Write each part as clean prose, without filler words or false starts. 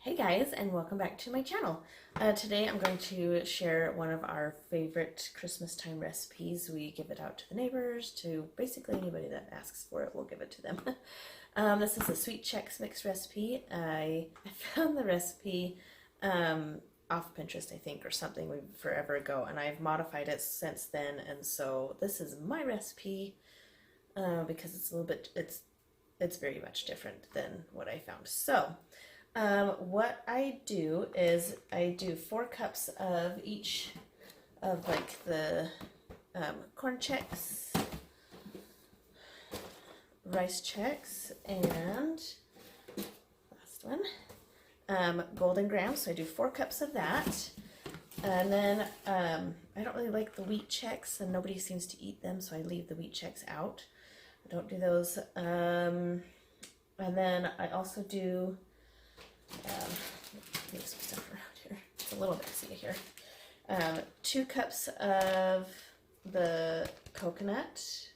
Hey guys, and welcome back to my channel. Today I'm going to share one of our favorite Christmas time recipes. We give it out to the neighbors, to basically anybody that asks for it, we'll give it to them. This is a Sweet Chex mix recipe. I found the recipe off Pinterest, I think, or something forever ago, and I've modified it since then, and so this is my recipe because it's a little bit, it's very much different than what I found. So what I do is I do 4 cups of each of like the Corn Chex, Rice Chex, and last one, Golden Grams. So I do 4 cups of that. And then I don't really like the wheat Chex, and nobody seems to eat them, so I leave the wheat Chex out. I don't do those. And then I also do move some stuff around here. It's a little messy here. 2 cups of the coconut.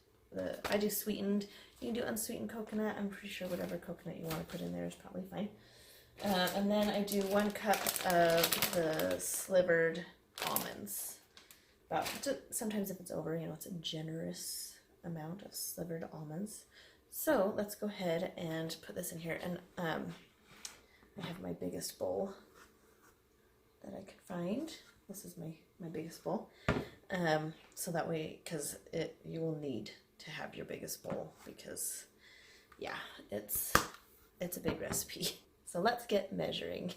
I do sweetened. You can do unsweetened coconut. I'm pretty sure whatever coconut you want to put in there is probably fine. And then I do 1 cup of the slivered almonds. Sometimes if it's over, it's a generous amount of slivered almonds. So let's go ahead and put this in here. And I have my biggest bowl that I could find. This is my biggest bowl. So that way, because you will need to have your biggest bowl because, yeah, it's a big recipe. So let's get measuring.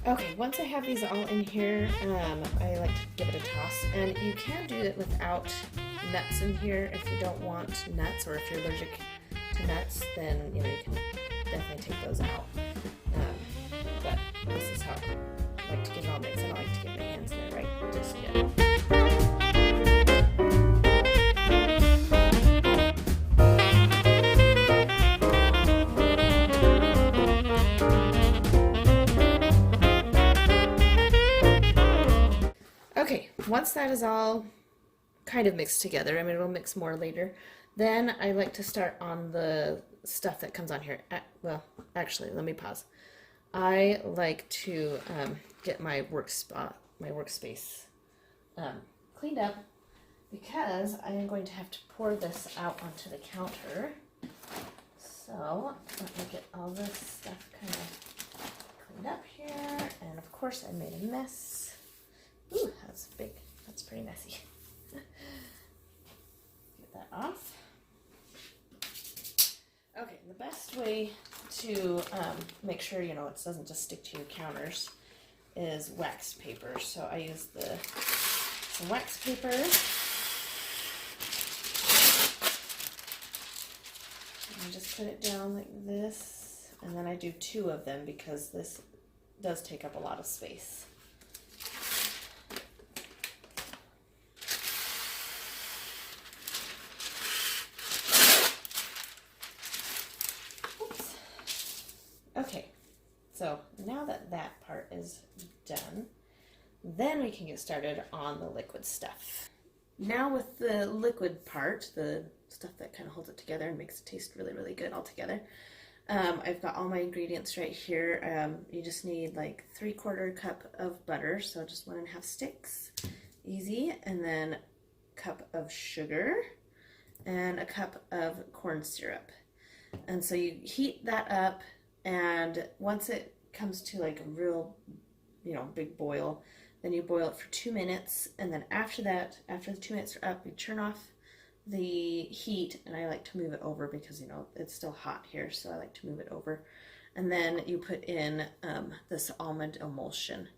Okay, once I have these all in here, I like to give it a toss, and you can do it without nuts in here if you don't want nuts, or if you're allergic to nuts, then you can definitely take those out. But this is how I like to get it all mixed. I don't like to get my hands in there right just yet. Okay, once that is all kind of mixed together, it'll mix more later, then I like to start on the stuff that comes on here. Well, actually, let me pause. I like to get my workspace cleaned up because I am going to have to pour this out onto the counter. So let me get all this stuff kind of cleaned up here, and of course I made a mess. Ooh, that's big. That's pretty messy. Get that off. Okay, the best way to make sure it doesn't just stick to your counters is wax paper. So I use the wax paper. And just put it down like this, and then I do 2 of them because this does take up a lot of space. Okay, so now that that part is done, then we can get started on the liquid stuff. Now with the liquid part, the stuff that kind of holds it together and makes it taste really, really good all together, I've got all my ingredients right here. You just need like 3/4 cup of butter, so just 1.5 sticks, easy, and then a cup of sugar and a cup of corn syrup. And so you heat that up. And once it comes to like a real, big boil, then you boil it for 2 minutes. And then after that, after the 2 minutes are up, you turn off the heat. And I like to move it over because, it's still hot here. So I like to move it over. And then you put in this almond emulsion.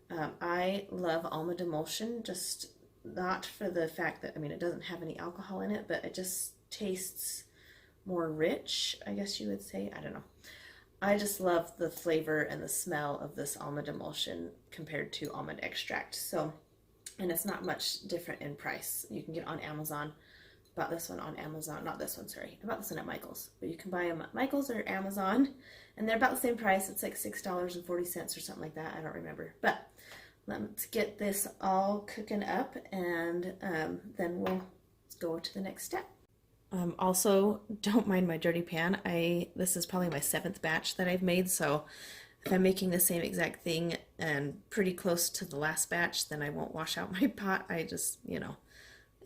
I love almond emulsion, just not for the fact that, it doesn't have any alcohol in it, but it just tastes more rich, I guess you would say. I don't know. I just love the flavor and the smell of this almond emulsion compared to almond extract. So, and it's not much different in price. You can get it on Amazon. Bought this one on Amazon. Not this one, sorry. I bought this one at Michael's. But you can buy them at Michael's or Amazon. And they're about the same price. It's like $6.40 or something like that. I don't remember. But let's get this all cooking up, and then we'll go to the next step. Also, don't mind my dirty pan. This is probably my 7th batch that I've made, so if I'm making the same exact thing and pretty close to the last batch, then I won't wash out my pot. I just,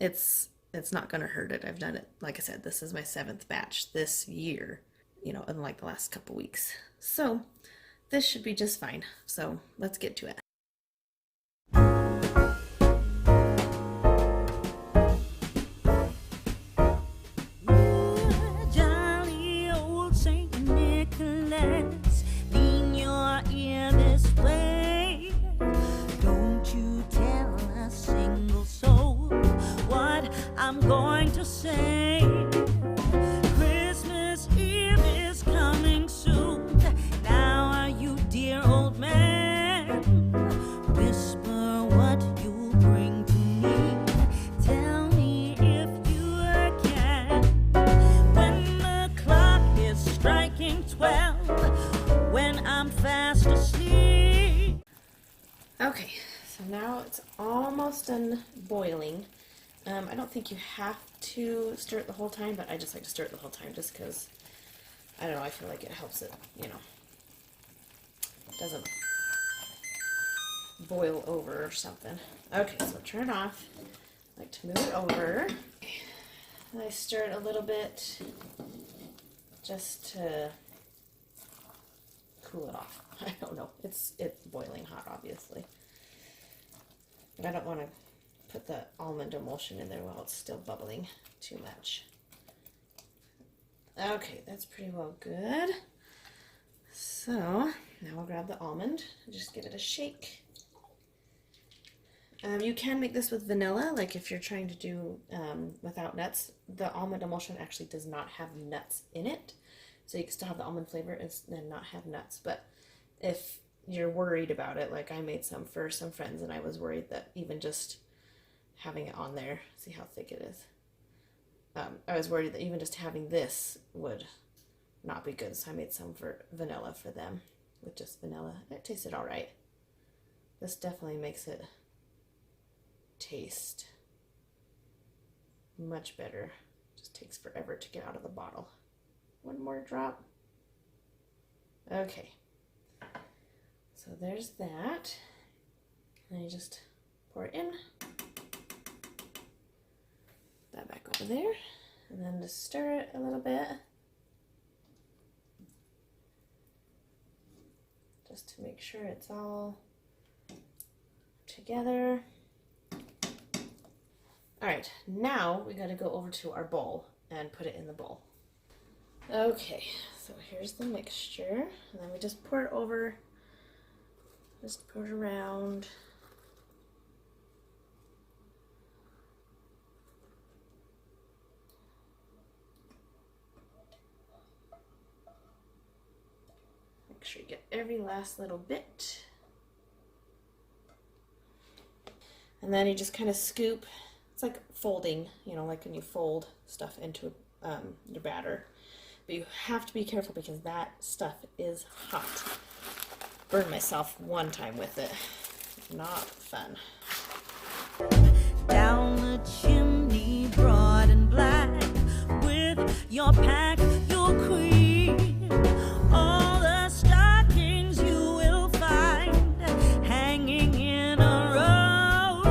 it's not gonna hurt it. I've done it, like I said, this is my 7th batch this year, in like the last couple weeks. So this should be just fine. So let's get to it. I'm going to say Christmas Eve is coming soon. Now are you, dear old man? Whisper what you'll bring to me. Tell me if you can. When the clock is striking 12, when I'm fast asleep. Okay, so now it's almost done boiling. I don't think you have to stir it the whole time, but I just like to stir it the whole time just because, I don't know, I feel like it helps it, it doesn't boil over or something. Okay, so turn it off. I like to move it over. And I stir it a little bit just to cool it off. I don't know. It's boiling hot, obviously. But I don't want to put the almond emulsion in there while it's still bubbling too much. Okay, that's pretty well good. So now we'll grab the almond and just give it a shake. You can make this with vanilla, like if you're trying to do without nuts. The almond emulsion actually does not have nuts in it, so you can still have the almond flavor and then not have nuts. But if you're worried about it, like I made some for some friends and I was worried that even just having it on there, see how thick it is. I was worried that even just having this would not be good, so I made some for vanilla for them with just vanilla. It tasted all right. This definitely makes it taste much better. Just takes forever to get out of the bottle. One more drop. Okay, so there's that. And you just pour it in. That back over there, and then just stir it a little bit just to make sure it's all together. Alright, now we got to go over to our bowl and put it in the bowl. Okay, so here's the mixture, and then we just pour it over, just pour it around. Make sure you get every last little bit. And then you just kind of scoop. It's like folding, like when you fold stuff into your batter. But you have to be careful because that stuff is hot. Burned myself one time with it. Not fun. Down the chimney, broad and black, with your pack, your queen. All the stockings you will find hanging in a row.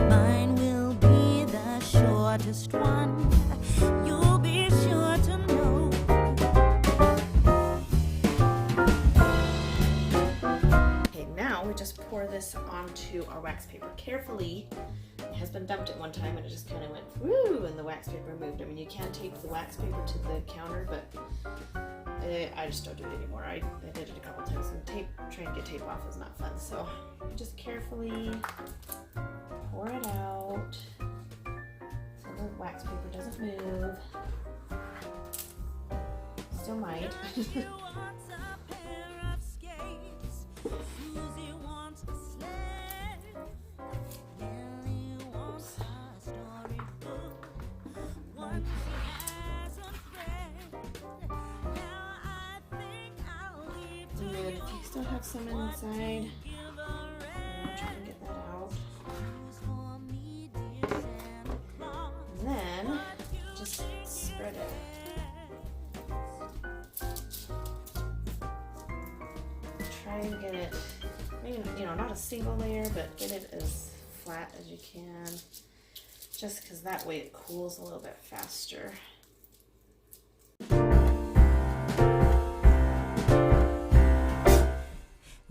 Mine will be the shortest one. You'll be sure to know. Okay, now we just pour this onto our wax paper carefully. My husband dumped it one time and it just kind of went whoo, and the wax paper moved. I mean, you can tape the wax paper to the counter, but I just don't do it anymore. I did it a couple times, and trying to get tape off is not fun. So just carefully pour it out so the wax paper doesn't move. Still might. If you still have some inside, and get it, maybe, you know, not a single layer, but get it as flat as you can, just because that way it cools a little bit faster.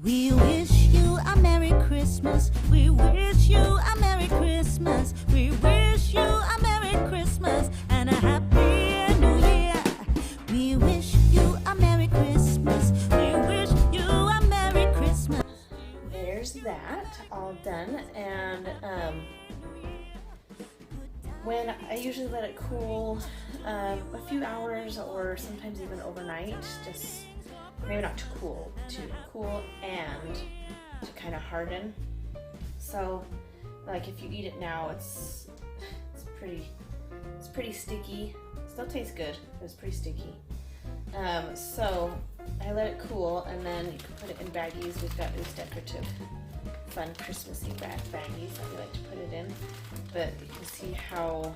We wish you a Merry Christmas. We wish you a Merry Christmas. We wish you a Merry Christmas and a Happy New Year. We wish you a Merry Christmas. We wish you a Merry Christmas. There's that all done, and when I usually let it cool a few hours or sometimes even overnight, just maybe not too cool and to kind of harden. So like if you eat it now, it's pretty sticky. Still tastes good, but it's pretty sticky. So I let it cool, and then you can put it in baggies. We've got these decorative fun Christmassy baggies that we like to put it in, but you can see how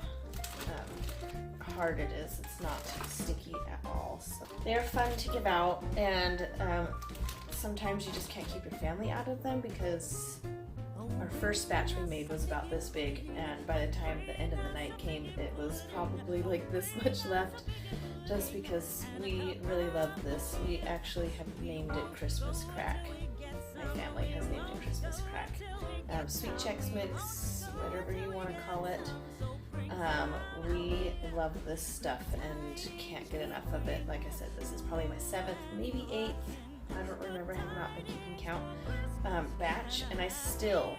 hard it is. It's not sticky at all. So they're fun to give out, and sometimes you just can't keep your family out of them, because our first batch we made was about this big, and by the time the end of the night came, it was probably like this much left, just because we really love this. We actually have named it Christmas Crack. My family has named it Christmas Crack. Sweet Chex mix, whatever you want to call it. We love this stuff and can't get enough of it. Like I said, this is probably my 7th, maybe 8th, I don't remember, I have not been keeping count, batch, and I still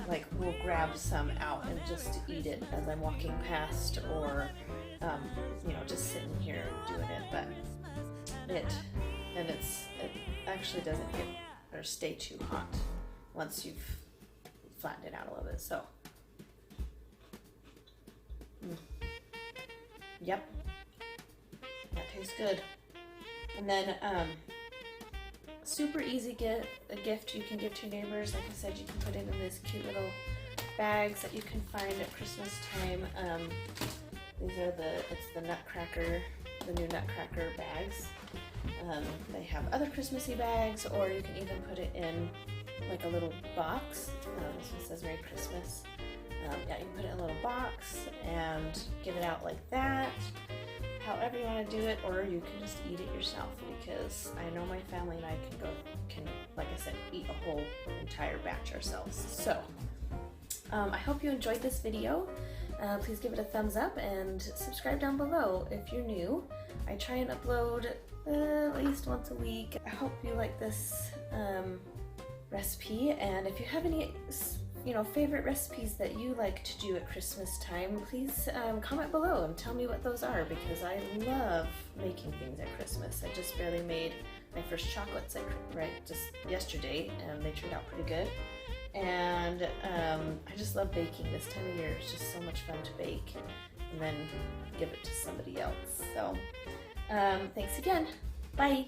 like will grab some out and just eat it as I'm walking past, or you know, just sitting here doing it. But it actually doesn't get or stay too hot once you've flattened it out a little bit. So yep, that tastes good. And then super easy a gift you can give to your neighbors. Like I said, you can put it in these cute little bags that you can find at Christmas time. These are it's the Nutcracker, the new Nutcracker bags. They have other Christmassy bags, or you can even put it in like a little box. This one says Merry Christmas. Yeah, you can put it in a little box and give it out like that, however you want to do it, or you can just eat it yourself, because I know my family and I can, like I said, eat a whole entire batch ourselves. So I hope you enjoyed this video. Please give it a thumbs up and subscribe down below if you're new. I try and upload at least once a week. I hope you like this recipe, and if you have any favorite recipes that you like to do at Christmas time, please comment below and tell me what those are, because I love making things at Christmas. I just barely made my first chocolates just yesterday, and they turned out pretty good. And I just love baking this time of year. It's just so much fun to bake and then give it to somebody else. So thanks again. Bye.